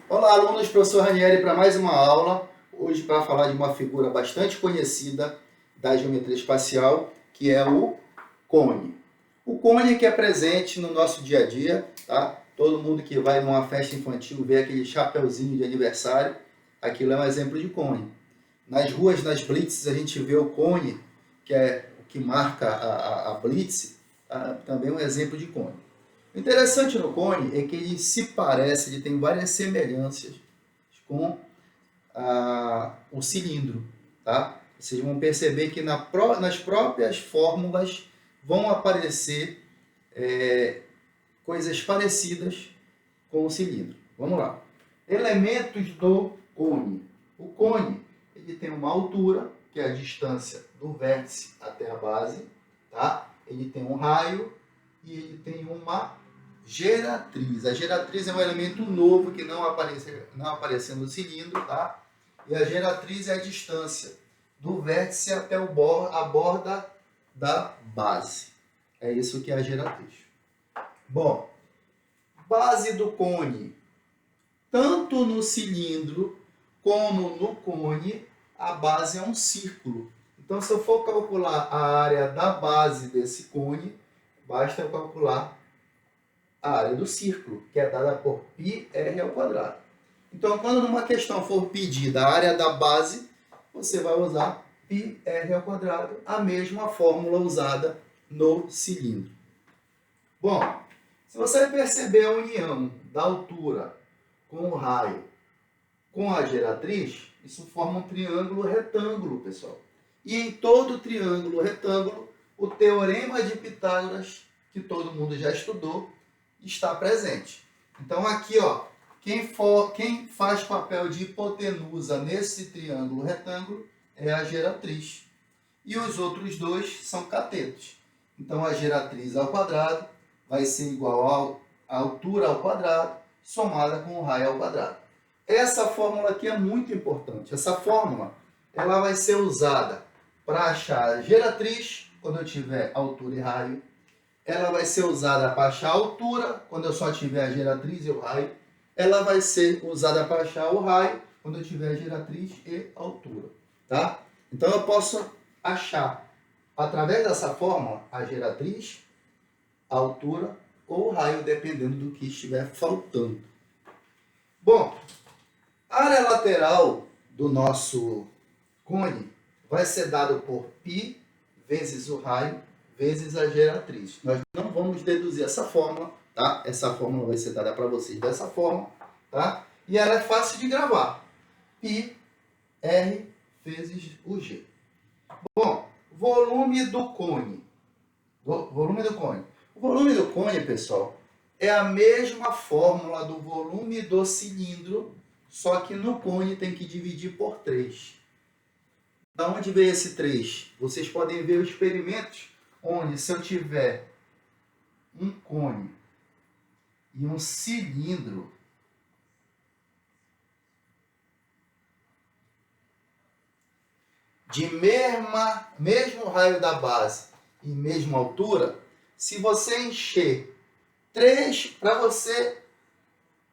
Olá, alunos, professor Ranieri para mais uma aula. Hoje para falar de uma figura bastante conhecida da geometria espacial, que é o cone. O cone que é presente no nosso dia a dia, tá? Todo mundo que vai numa festa infantil vê aquele chapeuzinho de aniversário, aquilo é um exemplo de cone. Nas ruas, nas blitzes, a gente vê o cone, que é o que marca a blitz, também um exemplo de cone. O interessante no cone é que ele se parece, ele tem várias semelhanças com o cilindro, tá? Vocês vão perceber que nas próprias fórmulas vão aparecer coisas parecidas com o cilindro. Vamos lá. Elementos do cone. O cone ele tem uma altura, que é a distância do vértice até a base, tá? Ele tem um raio e ele tem uma geratriz. A geratriz é um elemento novo que não aparece no cilindro, tá? E a geratriz é a distância do vértice até a borda da base. É isso que é a geratriz. Bom, base do cone. Tanto no cilindro como no cone, a base é um círculo. Então, se eu for calcular a área da base desse cone, basta eu calcular a área do círculo, que é dada por πr ao quadrado. Então, quando numa questão for pedida a área da base, você vai usar πr ao quadrado, a mesma fórmula usada no cilindro. Bom, se você perceber a união da altura com o raio com a geratriz, isso forma um triângulo retângulo, pessoal. E em todo triângulo retângulo, o teorema de Pitágoras, que todo mundo já estudou, está presente. Então aqui, ó, quem faz papel de hipotenusa nesse triângulo retângulo é a geratriz. E os outros dois são catetos. Então a geratriz ao quadrado vai ser igual à altura ao quadrado somada com o raio ao quadrado. Essa fórmula aqui é muito importante. Essa fórmula ela vai ser usada para achar a geratriz quando eu tiver altura e raio. Ela vai ser usada para achar a altura quando eu só tiver a geratriz e o raio. Ela vai ser usada para achar o raio quando eu tiver a geratriz e a altura. Tá? Então eu posso achar, através dessa fórmula, a geratriz, a altura ou o raio, dependendo do que estiver faltando. Bom, a área lateral do nosso cone vai ser dado por π vezes o raio vezes a geratriz. Nós não vamos deduzir essa fórmula, tá? Essa fórmula vai ser dada para vocês dessa forma, tá? E ela é fácil de gravar. π r vezes o g. Bom, volume do cone. Volume do cone. O volume do cone, pessoal, é a mesma fórmula do volume do cilindro, só que no cone tem que dividir por 3. Da onde veio esse 3? Vocês podem ver os experimentos onde, se eu tiver um cone e um cilindro, de mesmo raio da base e mesma altura, se você encher 3, para você,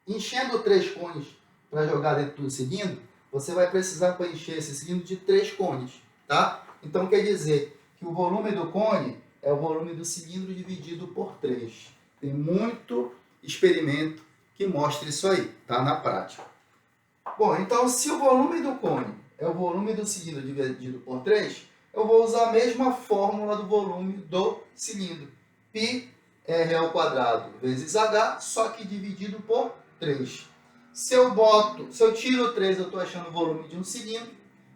enchendo 3 cones para jogar dentro do cilindro, você vai precisar para encher esse cilindro de 3 cones, tá? Então quer dizer que o volume do cone é o volume do cilindro dividido por 3. Tem muito experimento que mostra isso aí, tá? Na prática. Bom, então se o volume do cone é o volume do cilindro dividido por 3, eu vou usar a mesma fórmula do volume do cilindro. πr ao quadrado vezes h, só que dividido por 3. Se eu tiro 3, eu estou achando o volume de um cilindro.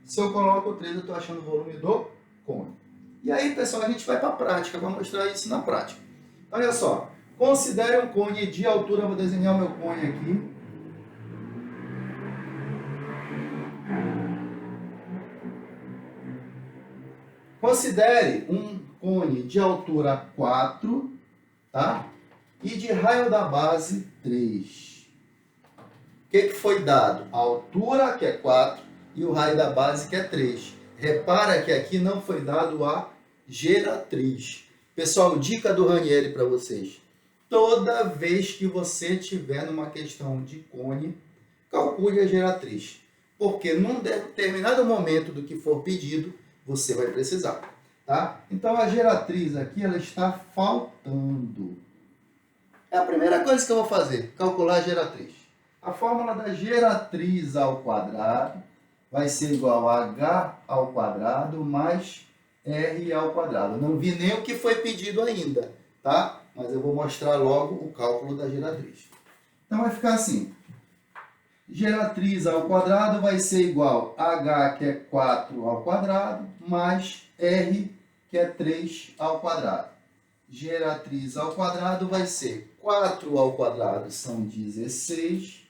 Se eu coloco 3, eu estou achando o volume do cone. E aí, pessoal, a gente vai para a prática, vou mostrar isso na prática. Olha só, considere um cone de altura, vou desenhar o meu cone aqui. Considere um cone de altura 4, tá? E de raio da base 3. O que foi dado? A altura, que é 4, e o raio da base, que é 3. Repara que aqui não foi dado a geratriz. Pessoal, dica do Ranieri para vocês. Toda vez que você tiver numa questão de cone, calcule a geratriz. Porque num determinado momento do que for pedido, você vai precisar. Tá? Então a geratriz aqui ela está faltando. É a primeira coisa que eu vou fazer, calcular a geratriz. A fórmula da geratriz ao quadrado vai ser igual a h ao quadrado mais r ao quadrado. Não vi nem o que foi pedido ainda, tá? Mas eu vou mostrar logo o cálculo da geratriz. Então vai ficar assim. Geratriz ao quadrado vai ser igual a h, que é 4 ao quadrado, mais r, que é 3 ao quadrado. Geratriz ao quadrado vai ser 4 ao quadrado são 16,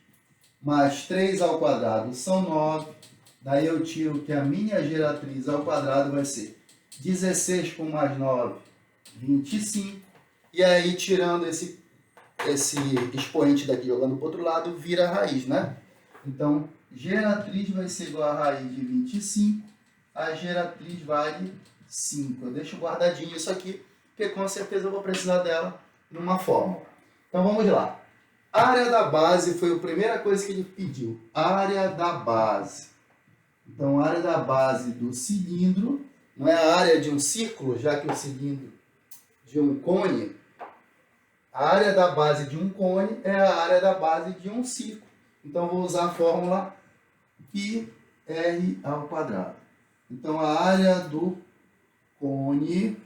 mais 3 ao quadrado são 9. Daí eu tiro que a minha geratriz ao quadrado vai ser 16 com mais 9, 25. E aí, tirando esse expoente daqui, jogando para o outro lado, vira a raiz, né? Então, geratriz vai ser igual a raiz de 25. A geratriz vale 5. Eu deixo guardadinho isso aqui, porque com certeza eu vou precisar dela numa fórmula. Então, vamos lá. Área da base foi a primeira coisa que ele pediu. Área da base. Então, a área da base do cilindro, não é a área de um círculo, já que o cilindro de um cone, a área da base de um cone é a área da base de um círculo. Então, vou usar a fórmula πr ao quadrado. Então, a área do cone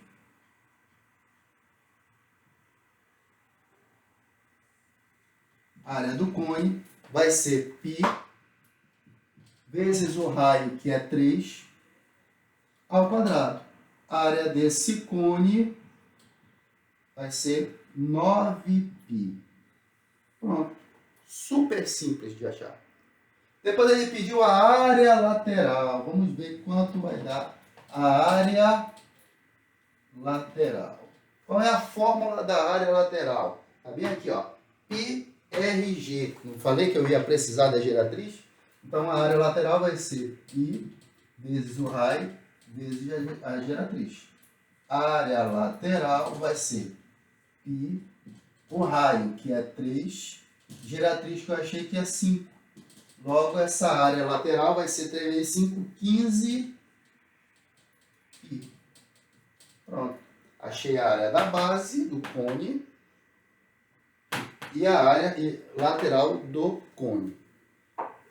vai ser π vezes o raio, que é 3, ao quadrado. A área desse cone vai ser 9π. Pronto. Super simples de achar. Depois ele pediu a área lateral. Vamos ver quanto vai dar a área lateral. Qual é a fórmula da área lateral? Tá bem aqui, ó. πRG. Não falei que eu ia precisar da geratriz? Então, a área lateral vai ser π vezes o raio vezes a geratriz. A área lateral vai ser π, o raio, que é 3, geratriz que eu achei que é 5. Logo, essa área lateral vai ser 3 vezes 5, 15 π. Pronto. Achei a área da base do cone e a área lateral do cone.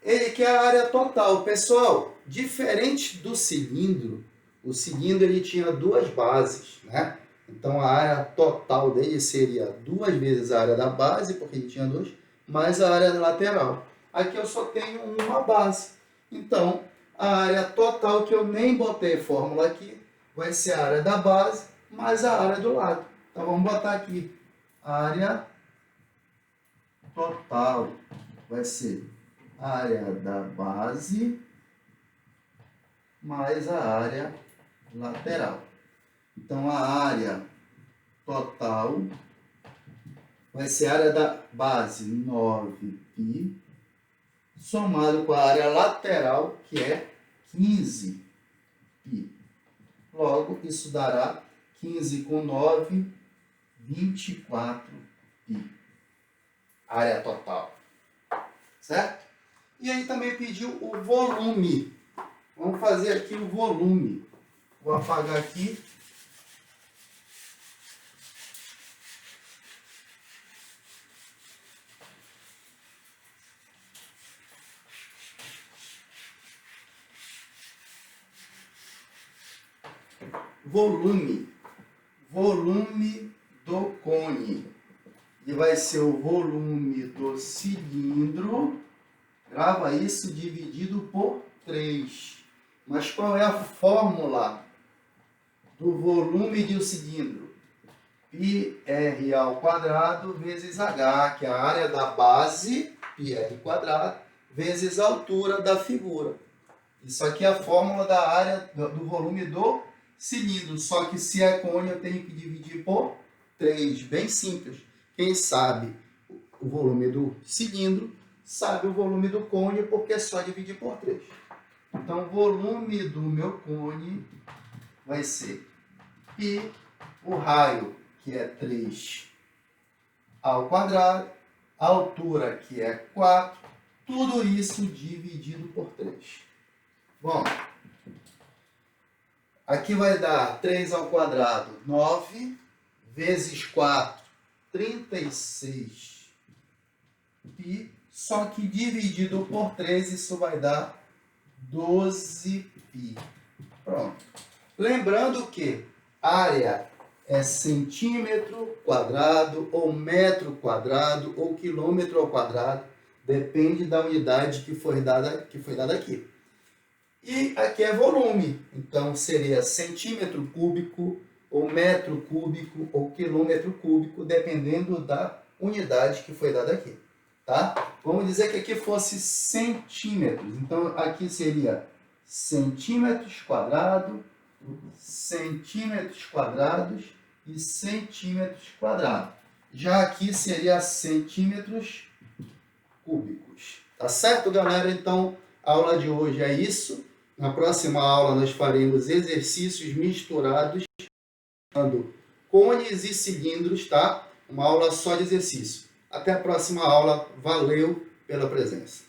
Ele quer a área total. Pessoal, diferente do cilindro, o cilindro ele tinha duas bases, né? Então, a área total dele seria 2 vezes a área da base, porque ele tinha 2, mais a área lateral. Aqui eu só tenho uma base. Então, a área total, que eu nem botei fórmula aqui, vai ser a área da base mais a área do lado. Então, vamos botar aqui. Área total vai ser a área da base mais a área lateral. Então, a área total vai ser a área da base 9π, somado com a área lateral, que é 15π. Logo, isso dará 15 com 9, 24π. Área total. Certo? E aí também pediu o volume. Vamos fazer aqui o volume. Vou apagar aqui. Volume. Volume do cone. E vai ser o volume do cilindro. Grava isso dividido por 3. Mas qual é a fórmula do volume de um cilindro? πr ao quadrado vezes h, que é a área da base, πr quadrado, vezes a altura da figura. Isso aqui é a fórmula da área do volume do cilindro. Só que se é cone, eu tenho que dividir por 3. Bem simples. Quem sabe o volume do cilindro, sabe o volume do cone, porque é só dividir por 3. Então, o volume do meu cone vai ser π, o raio, que é 3 ao quadrado, a altura, que é 4, Tudo isso dividido por 3. Bom, aqui vai dar 3 ao quadrado, 9, vezes 4, 36 pi, só que dividido por 3, isso vai dar 12 pi. Pronto. Lembrando que área é centímetro quadrado, ou metro quadrado, ou quilômetro ao quadrado, depende da unidade que foi dada aqui. E aqui é volume, então seria centímetro cúbico, ou metro cúbico, ou quilômetro cúbico, dependendo da unidade que foi dada aqui. Tá? Vamos dizer que aqui fosse centímetros, então aqui seria centímetros quadrados e centímetros quadrados. Já aqui seria centímetros cúbicos. Tá certo, galera? Então, a aula de hoje é isso. Na próxima aula nós faremos exercícios misturados, cones e cilindros, tá? Uma aula só de exercício. Até a próxima aula. Valeu pela presença.